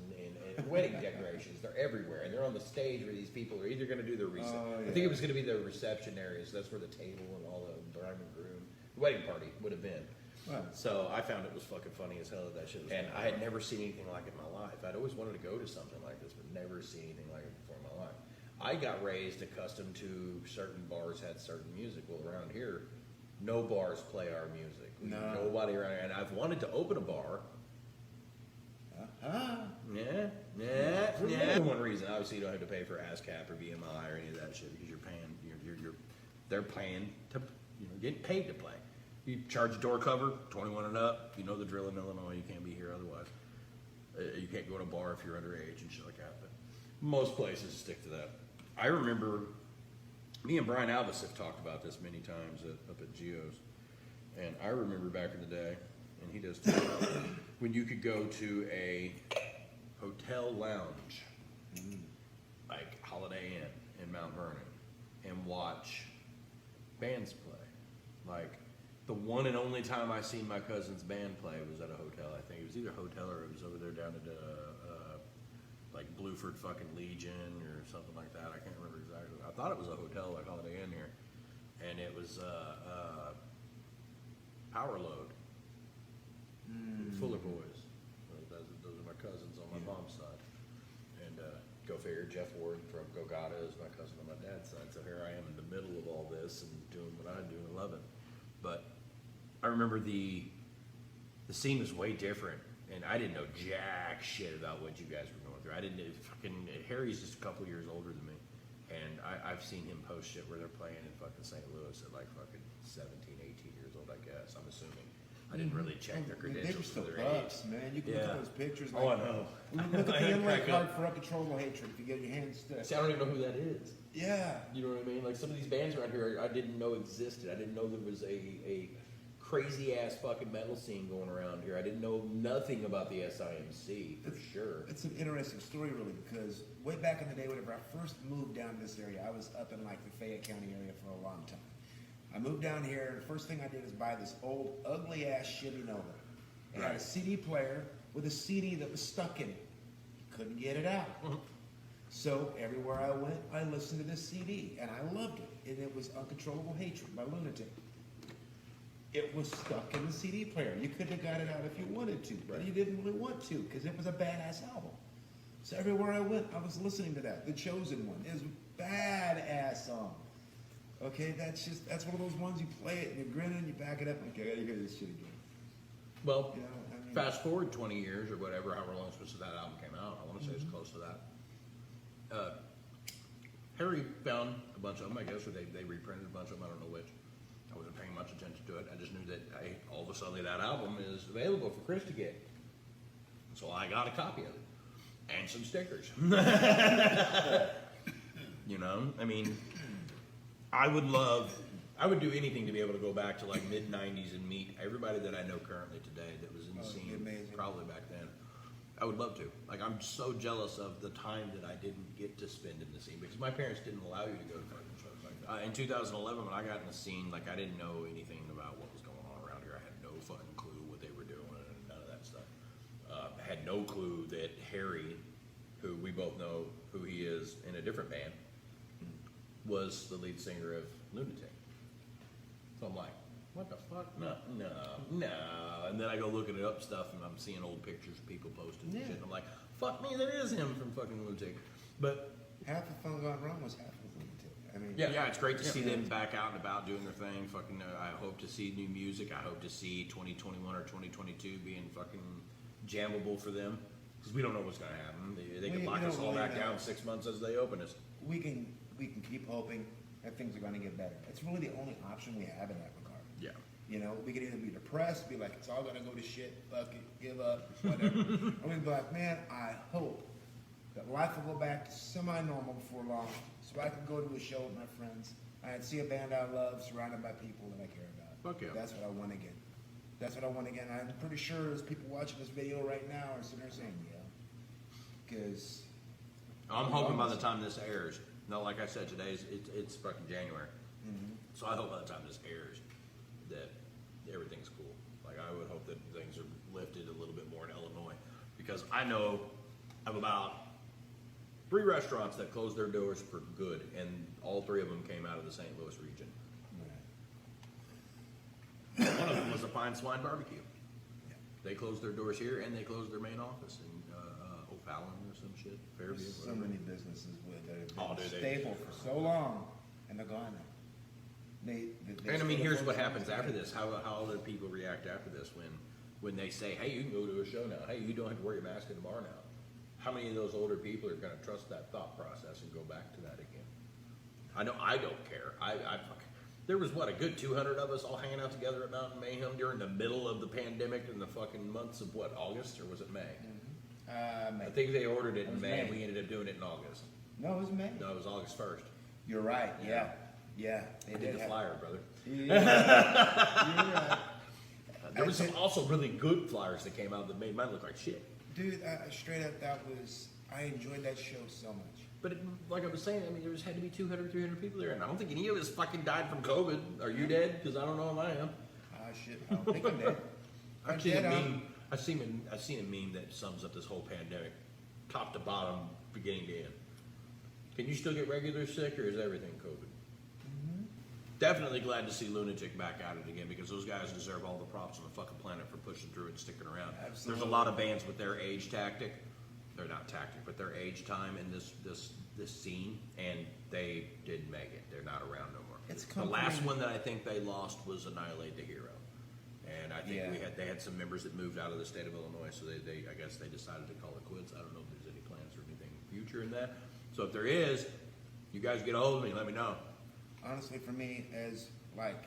wedding decorations. They're everywhere, and they're on the stage where these people are either going to do their reception. Oh, I think yeah. it was going to be the reception area, so that's where the table and all the bride and groom, the wedding party would have been. Right. So I found it was fucking funny as hell that shit was. And I had never seen anything like it in my life. I'd always wanted to go to something like this, but never seen anything like it before in my life. I got raised accustomed to certain bars had certain music. Well, around here, no bars play our music. No. Nobody around here. And I've wanted to open a bar. Yeah. For one reason, obviously, you don't have to pay for ASCAP or VMI or any of that shit because you're paying. They're paying to, get paid to play. You charge a door cover, 21 and up. You know the drill in Illinois. You can't be here otherwise. You can't go to a bar if you're underage and shit like that. But most places stick to that. I remember Me and Brian Alvis have talked about this many times up at Geo's, and I remember back in the day, and he does too, when you could go to a hotel lounge, like Holiday Inn in Mount Vernon, and watch bands play. Like, the one and only time I seen my cousin's band play was at a hotel. I think it was either a hotel or it was over there down at like Blueford fucking Legion or something like that. I can't remember exactly. I thought it was a hotel like Holiday Inn here, and it was Power Load, Fuller Boys. Those are my cousins on my mom's side, and go figure. Jeff Ward from Gogata is my cousin on my dad's side. So here I am in the middle of all this and doing what I do and love it. But I remember the scene was way different, and I didn't know jack shit about what you guys were going through. I didn't fucking. Harry's just a couple years older than me, and I've seen him post shit where they're playing in fucking St. Louis at like fucking 17, 18 years old. I guess I'm assuming. I didn't really check their credentials for their age. Man. You can look at those pictures. Oh, I know. Look at the inlay card for Uncontrollable Hatred if you get your hands stuck. See, I don't even know who that is. Yeah. You know what I mean? Like some of these bands around here, I didn't know existed. I didn't know there was a crazy ass fucking metal scene going around here. I didn't know nothing about the SIMC for sure. It's an interesting story, really, because way back in the day, whenever I first moved down this area, I was up in like the Fayette County area for a long time. I moved down here, and the first thing I did is buy this old, ugly ass Chevy Nova. It had a CD player with a CD that was stuck in it. You couldn't get it out. So everywhere I went, I listened to this CD, and I loved it. And it was Uncontrollable Hatred by Lunatic. It was stuck in the CD player. You could have got it out if you wanted to, but you didn't really want to because it was a badass album. So everywhere I went, I was listening to that. The Chosen One is a badass song. Okay, that's one of those ones you play it and you grin and you back it up and okay, I gotta hear this shit again. Well, You know, I mean, fast forward 20 years or whatever, however long since that album came out. I want to say it's close to that. Harry found a bunch of them, I guess, or they reprinted a bunch of them. I don't know which. I wasn't paying much attention to it. I just knew that all of a sudden that album is available for Chris to get. So I got a copy of it. And some stickers. You know? I mean, I would do anything to be able to go back to like mid-90s and meet everybody that I know currently today that was in the scene amazing. probably back then. I would love to. Like, I'm so jealous of the time that I didn't get to spend in the scene because my parents didn't allow you to go to fucking shows like that. In 2011, when I got in the scene, like, I didn't know anything about what was going on around here. I had no fucking clue what they were doing and none of that stuff. I had no clue that Harry, who we both know who he is in a different band, was the lead singer of Lunatic. So I'm like, what the fuck? No. And then I go looking it up stuff and I'm seeing old pictures of people posting and shit. And I'm like, fuck me, that is him from fucking Lunatic. But half of Fun Gone Wrong was half of Lunatic. I mean, yeah, it's great to see them back out and about doing their thing. Fucking, I hope to see new music. I hope to see 2021 or 2022 being fucking jammable for them. Because we don't know what's going to happen. They can lock us all back down 6 months as they open us. we can keep hoping that things are going to get better. It's really the only option we have in that regard. Yeah. You know, we could either be depressed, be like, it's all going to go to shit, fuck it, give up, whatever. Or we can be like, man, I hope that life will go back to semi-normal before long so I can go to a show with my friends. I can see a band I love surrounded by people that I care about. Fuck yeah. That's what I want again. That's what I want again. I'm pretty sure there's people watching this video right now are sitting there saying, yeah. Because I'm hoping by the time this airs, no, like I said, today's it's fucking January. So I hope by the time this airs that everything's cool. Like I would hope that things are lifted a little bit more in Illinois because I know of about 3 restaurants that closed their doors for good, and all 3 of them came out of the St. Louis region. One of them was a Fine Swine Barbecue. They closed their doors here, and they closed their main office in O'Fallon or some shit, Fairview. there's so whatever. many businesses that have Oh, been dude, stable for so long, and they're gone now. They And I mean, still here's have what those happens ones. after this. How do people react after this when they say, "Hey, you can go to a show now. Hey, you don't have to wear your mask in the bar now." How many of those older people are going to trust that thought process and go back to that again? I know I don't care. There was what, a good 200 of us all hanging out together at Mountain Mayhem during the middle of the pandemic in the fucking months of what, August, or was it May? May. I think they ordered it It in was May and May. we ended up doing it in August. No, it was May. No, it was August 1st. You're right. Yeah. Yeah, I they did did the have- flyer, brother. Yeah. There was some also really good flyers that came out that made mine look like shit. Dude, straight up, I enjoyed that show so much. But like I was saying, I mean, there had to be 200, 300 people there, and I don't think any of us fucking died from COVID. Are you dead? Because I don't know if I am. Shit, I don't think I'm dead. I'm I've seen dead, a meme. I've seen a meme that sums up this whole pandemic, top to bottom, beginning to end. Can you still get regular sick, or is everything COVID? Definitely glad to see Lunatic back at it again, because those guys deserve all the props on the fucking planet for pushing through and sticking around. Absolutely. There's a lot of bands with their age tactic, they're not tactic, but their age time in this scene, and they didn't make it. They're not around no more. It's the last comforting. one that I think they lost was Annihilate the Hero, and I think Yeah. they had some members that moved out of the state of Illinois, so they I guess they decided to call it quits. I don't know if there's any plans for anything future in that. So if there is, you guys get a hold of me. Let me know. Honestly, for me, as like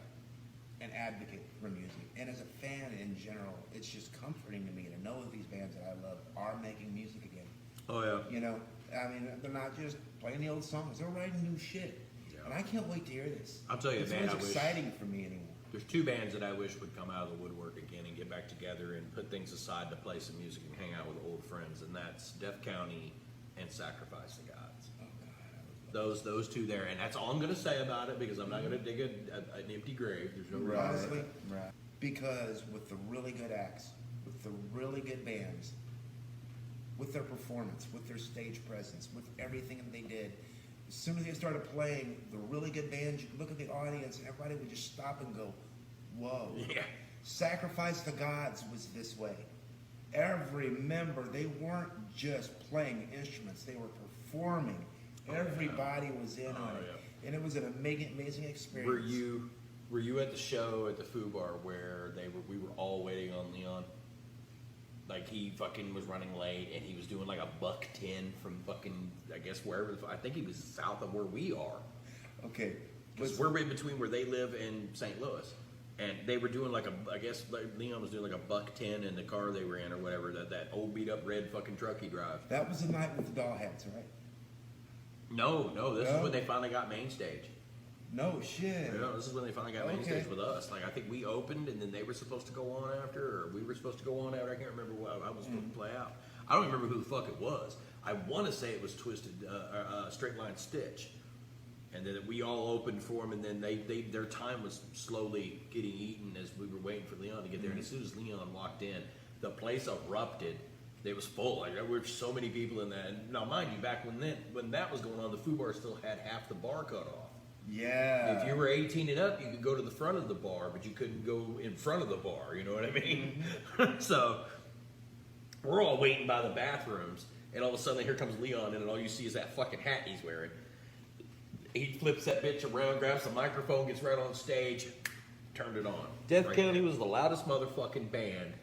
an advocate for music and as a fan in general, it's just comforting to me to know that these bands that I love are making music again. Oh yeah. You know, I mean, they're not just playing the old songs; they're writing new shit. Yeah. And I can't wait to hear this. I'll tell you, it's man, not I wish- exciting for me anymore. There's two bands that I wish would come out of the woodwork again and get back together and put things aside to play some music and hang out with old friends, and that's Death County and Sacrifice the Gods. Oh God, I would love Those two there, and that's all I'm gonna say about it, because I'm not gonna dig an empty grave. There's no reason. honestly, because with the really good acts, with the really good bands, with their performance, with their stage presence, with everything that they did, as soon as they started playing the really good bands, you could look at the audience and everybody would just stop and go, whoa. Yeah. Sacrifice the Gods was this way. Every member, they weren't just playing instruments, they were performing. Everybody was in on it. yeah. And it was an amazing experience. Were you at the show at the Foo Bar where we were all waiting on Leon? Like he fucking was running late and he was doing like a $1.10 from fucking, I guess wherever, I think he was south of where we are. Okay. Because we're in between where they live in St. Louis. And they were doing like I guess like Leon was doing like a $1.10 in the car they were in or whatever, that old beat up red fucking truck he drives. That was the night with the doll hats, right? No, this No? is when they finally got main stage. No shit. Yeah, this is when they finally got main Okay. stage with us. Like I think we opened and then they were supposed to go on after, or we were supposed to go on after. I can't remember what I was supposed to play out. I don't remember who the fuck it was. I want to say it was Twisted Straight Line Stitch, and then we all opened for them. And then their time was slowly getting eaten as we were waiting for Leon to get there. And as soon as Leon walked in, the place erupted. It was full. Like there were so many people in that. And now, mind you, back when that was going on, the Foo Bar still had half the bar cut off. Yeah. If you were 18 and up, you could go to the front of the bar, but you couldn't go in front of the bar. You know what I mean? So we're all waiting by the bathrooms, and all of a sudden here comes Leon, and all you see is that fucking hat he's wearing. He flips that bitch around, grabs the microphone, gets right on stage, turned it on. Death Right County there. was the loudest motherfucking band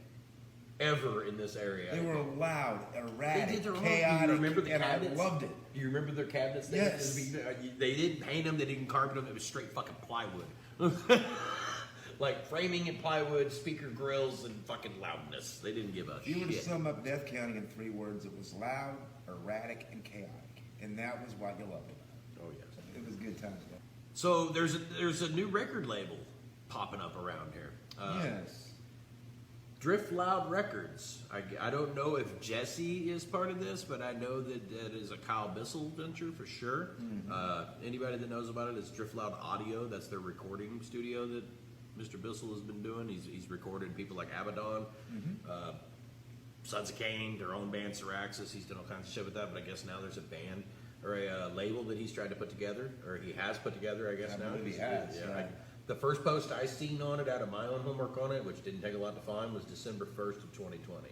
ever in this area. They were loud, They erratic, did their own. chaotic, You remember the and cabinets? I loved it. Do you remember their cabinets? Yes. They didn't paint them. They didn't carpet them. It was straight fucking plywood. Like framing and plywood, speaker grills, and fucking loudness. They didn't give a If you were to shit. sum up Death County in 3 words, it was loud, erratic, and chaotic. And that was why you loved it. Oh yeah. It was good times, though. So there's a new record label popping up around here. Yes. Drift Loud Records. I don't know if Jesse is part of this, but I know that that is a Kyle Bissell venture for sure. Anybody that knows about it, it's Drift Loud Audio. That's their recording studio that Mr. Bissell has been doing. He's recorded people like Abaddon, Sons of Cain, their own band Syraxis. He's done all kinds of shit with that, but I guess now there's a band or a label that he's tried to put together, or he has put together, I guess I now. believe he has, yeah. The first post I seen on it out of my own homework on it, which didn't take a lot to find, was December 1st of 2020.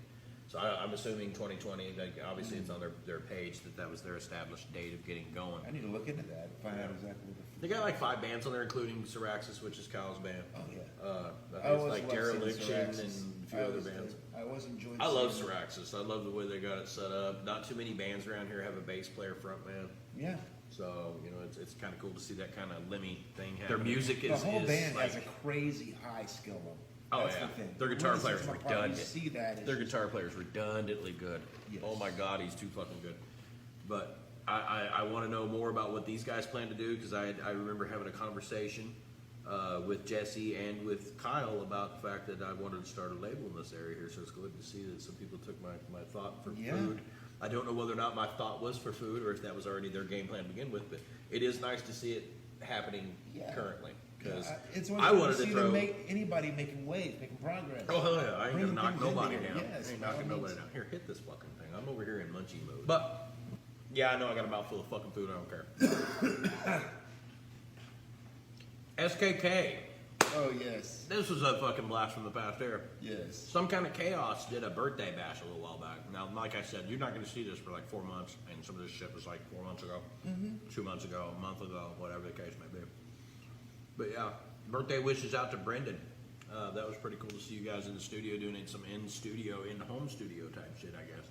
So I'm assuming 2020, like obviously it's on their page that was their established date of getting going. I need to look into that and find out exactly what They got like 5 bands on there, including Syraxis, which is Kyle's band. Oh, yeah. I think it's like Dereliction and a few other bands. I always enjoyed I love seeing it. Syraxis. I love the way they got it set up. Not too many bands around here have a bass player front man. Yeah. So, you know, it's kind of cool to see that kind of Lemmy thing happen. Their music The is whole is band like, has a crazy high skill level. Oh, That's yeah. the thing. Their guitar When player's it's apart, you redundant. see that. Their guitar player's redundantly good. Yes. Oh my God, he's too fucking good. But I want to know more about what these guys plan to do because I remember having a conversation with Jesse and with Kyle about the fact that I wanted to start a label in this area here. So it's good to see that some people took my thought for food. I don't know whether or not my thought was for food or if that was already their game plan to begin with, but it is nice to see it happening currently. Because it's I wanted to throw anybody making waves, making progress. Oh hell yeah! I ain't gonna knock nobody down. Yes, I ain't knocking nobody down. Here, hit this fucking thing. I'm over here in munchie mode. But yeah, I know I got a mouthful of fucking food. I don't care. SKK. Oh yes. This was a fucking blast from the past era. Yes. Some Kind of Chaos did a birthday bash a little while back. Now, like I said, you're not going to see this for like 4 months, and some of this shit was like 4 months ago, 2 months ago, a month ago, whatever the case may be. But yeah, birthday wishes out to Brendan. That was pretty cool to see you guys in the studio doing some in-home studio type shit, I guess.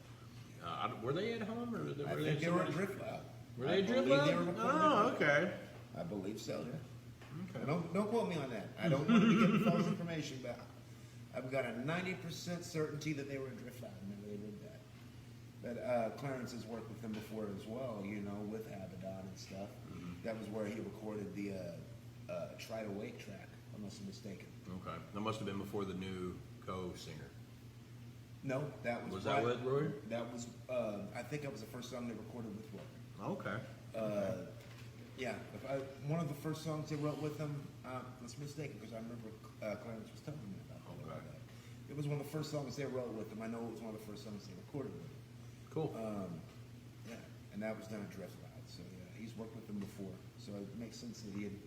Were they at home or were they I think they were at Drift Lab. Were they at Drift Lab? Oh, okay. I believe so. Yeah. Okay. Don't quote me on that. I don't want to give false information, but I've got a 90% certainty that they were in Drift Lab whenever they did that. But Clarence has worked with them before as well, you know, with Abaddon and stuff. That was where he recorded the Try to Wake track, unless I'm mistaken. Okay. That must have been before the new co-singer. No, that was. Was that with Roy? That was. I think that was the first song they recorded with Roy. Okay. Yeah, one of the first songs they wrote with him. That's mistaken because I remember Clarence was telling me about that. It was one of the first songs they wrote with him. I know it was one of the first songs they recorded with him. Cool. Yeah, and that was done at Drift Lab. So yeah, he's worked with them before. So it makes sense that he had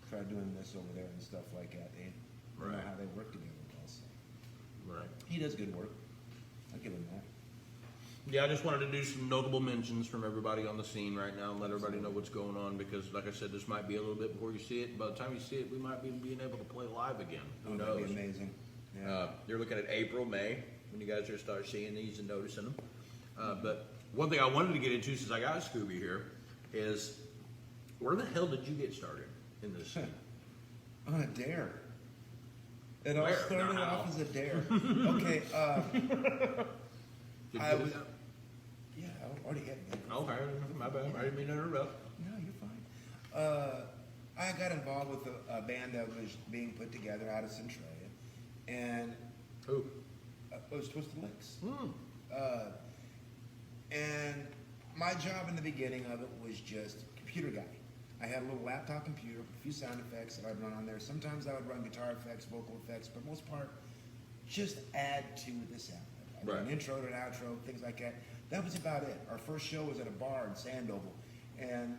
tried doing this over there and stuff like that. They know how they work together also. Right. He does good work. I'll give him that. Yeah, I just wanted to do some notable mentions from everybody on the scene right now and let everybody know what's going on because, like I said, this might be a little bit before you see it. By the time you see it, we might be being able to play live again. Who knows? That'd be amazing. Yeah. You're looking at April, May, when you guys are start seeing these and noticing them. But one thing I wanted to get into since I got Scooby here is where the hell did you get started in this scene? On a dare. It all Where? started No. off as a dare. Okay, I was. Yeah, I already had it. Okay, my bad. I didn't mean to interrupt. No, you're fine. I got involved with a band that was being put together out of Centralia, and Who? it was Twisted Links. Hmm. And my job in the beginning of it was just computer guy. I had a little laptop computer, a few sound effects that I'd run on there. Sometimes I would run guitar effects, vocal effects, but most part, just add to the sound. I'd do an intro to an outro, things like that. That was about it. Our first show was at a bar in Sandoval, and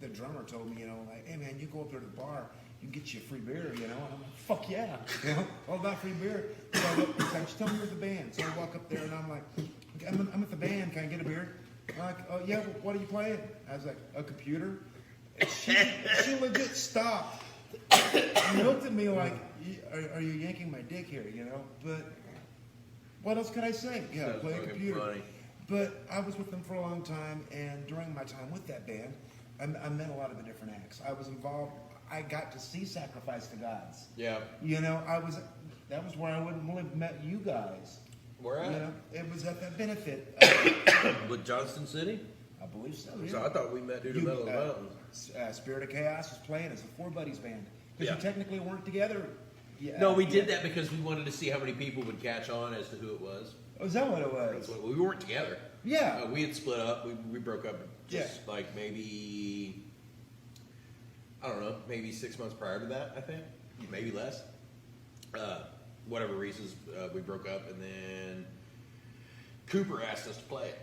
the drummer told me, you know, like, hey man, you go up there to the bar, you can get you a free beer, you know. And I'm like, fuck yeah, you know, all about free beer. So I look, he's like, just tell me you're at the band. So I walk up there and I'm like, okay, I'm at the band. Can I get a beer? I'm like, oh yeah, well, what are you playing? I was like, a computer. And she legit stopped and looked at me like, are you yanking my dick here, you know? But what else could I say? Yeah, That's play a fucking computer. funny. But I was with them for a long time, and during my time with that band, I met a lot of the different acts. I was involved. I got to see Sacrifice to Gods. Yeah. You know, that was where I would have met you guys. Where at? You know, it was at that benefit. With Johnston City? I believe so. Yeah. So I thought we met due to Metal Mountain. Spirit of Chaos was playing as a Four Buddies band because Yeah. you technically weren't together. Yeah, No, we did that because we wanted to see how many people would catch on as to who it was. Oh, is that what it That's was? what, we weren't together. Yeah. We had split up. We broke up just Yeah. like maybe, I don't know, maybe 6 months prior to that, I think. Maybe less. Whatever reasons, we broke up, and then Cooper asked us to play it.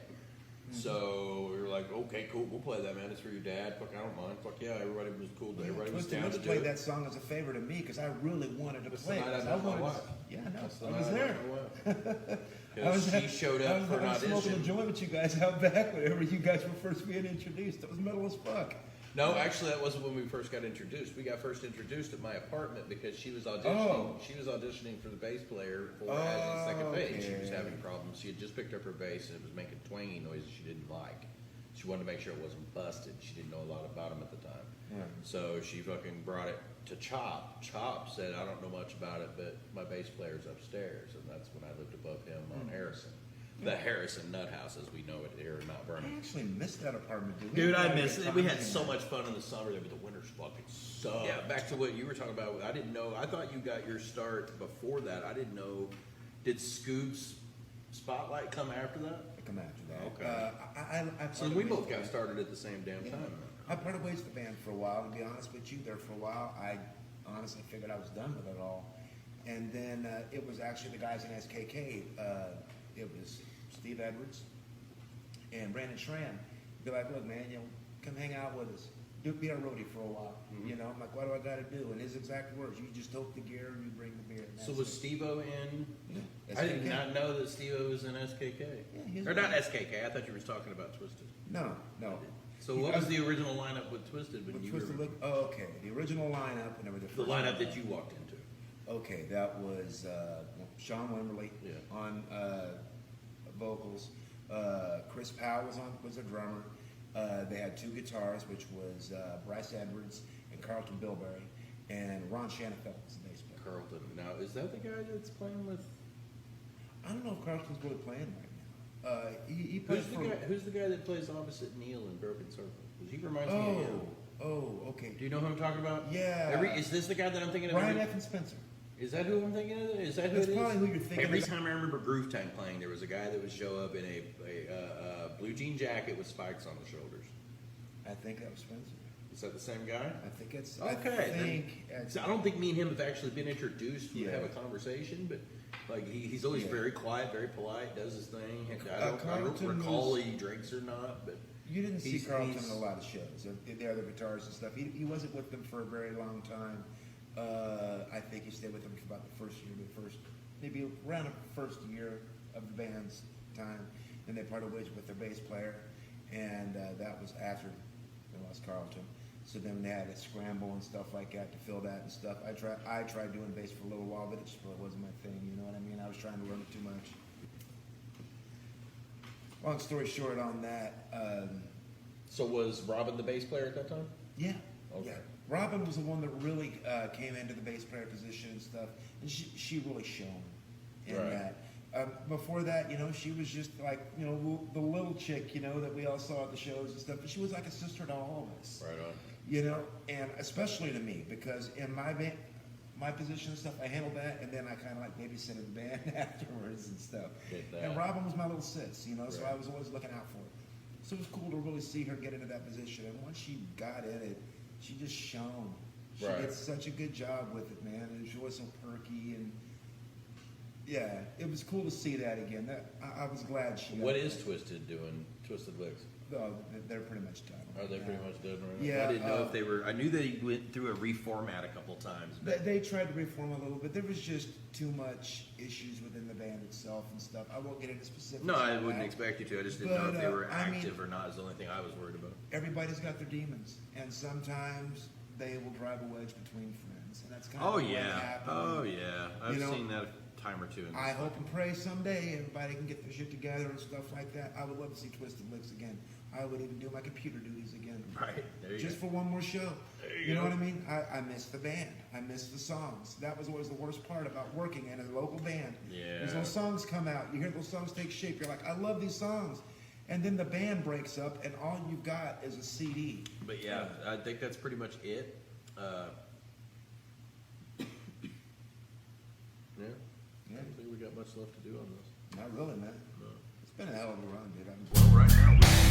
So we were like, okay, cool, we'll play that, man. It's for your dad. Fuck, I don't mind. Fuck yeah, everybody was cool. Everybody was Twisted down Links to do played it. that song as a favor to me because I really wanted to That's play the it. night I 'cause met my wanted wife. to, yeah, I know. That's the I night was I met there. my wife. I was She showed up for an I was smoking a audition. joint with you guys out back whenever you guys were first being introduced. It was metal as fuck. No, actually, that wasn't when we first got introduced. We got first introduced at my apartment because she was auditioning. Oh. She was auditioning for the bass player for as a second bass. She was okay. having problems. She had just picked up her bass and it was making twanging noises she didn't like. She wanted to make sure it wasn't busted. She didn't know a lot about them at the time. Yeah. So she fucking brought it to Chop. Chop said, I don't know much about it, but my bass player's upstairs. And that's when I lived above him on Harrison. the Harrison Nut House as we know it here in Mount I Vernon. actually missed that apartment, dude. Dude, I had a miss good it. We time had in so there. much fun in the summer there, but the winter's fucking sucked. Yeah, back to what you were talking about. I didn't know. I thought you got your start before that. I didn't know. Did Scoob's Spotlight come after that? I come after that. Okay. I So parted we ways both with got the started at the same damn band. time. I parted ways with the band for a while. To be honest with you, there for a while, I honestly figured I was done with it all. And then it was actually the guys in SKK. It was Steve Edwards and Brandon Schramm. Be like, look, man, come hang out with us. Be our roadie for a while. Mm-hmm. I'm like, what do I got to do? And his exact words: you just tote the gear and you bring the beer. And So that's was it. Steve-O in? Yeah. I did SKK. not know that Steve-O was in SKK. Yeah, he's Or in not it. SKK. I thought you were talking about Twisted. No. So what was the original lineup with Twisted when With you Twisted were Look? Oh, okay. The original lineup, and they were the the first lineup that you walked into? Okay, that was Sean Wimberly Yeah. on vocals. Chris Powell was a drummer. They had two guitars, which was Bryce Edwards and Carlton Bilberry, and Ron Shanafelt was the bass player. Carlton. Now, is that the guy that's playing with? I don't know if Carlton's really playing right now. He plays for. Who's the guy that plays opposite Neil in Broken Circle? Because he reminds me of him. Okay. Do you know who I'm talking about? Yeah. Is this the guy that I'm thinking of? Brian F. and Spencer. Is that who I'm thinking of? Is that who That's it is? probably who you're thinking Every of. time I remember Groove Time playing, there was a guy that would show up in a blue jean jacket with spikes on the shoulders. I think that was Spencer. Is that the same guy? I think it's. Okay. I think. So I don't think me and him have actually been introduced to Yeah. have a conversation, but like he's always Yeah. very quiet, very polite, does his thing. I don't Carlton recall was- he drinks or not, but You didn't see He's- Carlton he's- in a lot of shows. The other guitarists and stuff. He wasn't with them for a very long time. I think he stayed with them for about the first year, maybe around the first year of the band's time. Then they parted ways with their bass player, and that was after they lost Carlton. So then they had a scramble and stuff like that to fill that and stuff. I tried doing bass for a little while, but it just really wasn't my thing. You know what I mean? I was trying to learn it too much. Long story short on that. so was Robin the bass player at that time? Yeah. Okay. Yeah. Robin was the one that really came into the bass player position and stuff, and she really shone in Right. that. Before that, she was just like, the little chick, that we all saw at the shows and stuff. But she was like a sister to all of us, Right on. and especially to me because in my band, my position and stuff, I handled that, and then I kind of like babysitted the band afterwards and stuff. Get that. And Robin was my little sis, so Right. I was always looking out for her. So it was cool to really see her get into that position. And once she got in it, she just shone. She Right. did such a good job with it, man. And she was so perky, and yeah, it was cool to see that again. I was glad she. What got is that. Twisted doing? Twisted Licks? Oh, they're pretty much done. Are they now. pretty much done right now? Yeah, I didn't know if they were. I knew they went through a reformat a couple times. But They tried to reform a little bit. There was just too much issues within the band itself and stuff. I won't get into specifics. no, I on wouldn't that. expect you to. I just didn't know But, if they were I mean- active or not. Is the only thing I was worried about. Everybody's got their demons, and sometimes they will drive a wedge between friends, and that's kind of Oh what yeah. happened. Oh yeah. I've You know, seen that a time or two. In this I hope and pray someday everybody can get their shit together and stuff like that. I would love to see Twisted Licks again. I would even do my computer duties again. Right. There you Just go. for one more show. There you You know go. what I mean? I miss the band. I miss the songs. That was always the worst part about working in a local band. Yeah. Is those songs come out. You hear those songs take shape. You're like, I love these songs. And then the band breaks up, and all you've got is a CD. But yeah, I think that's pretty much it. Yeah. Yeah. I don't think we got much left to do on this. Not really, man. No. It's been a hell of a run, dude. Well, right now.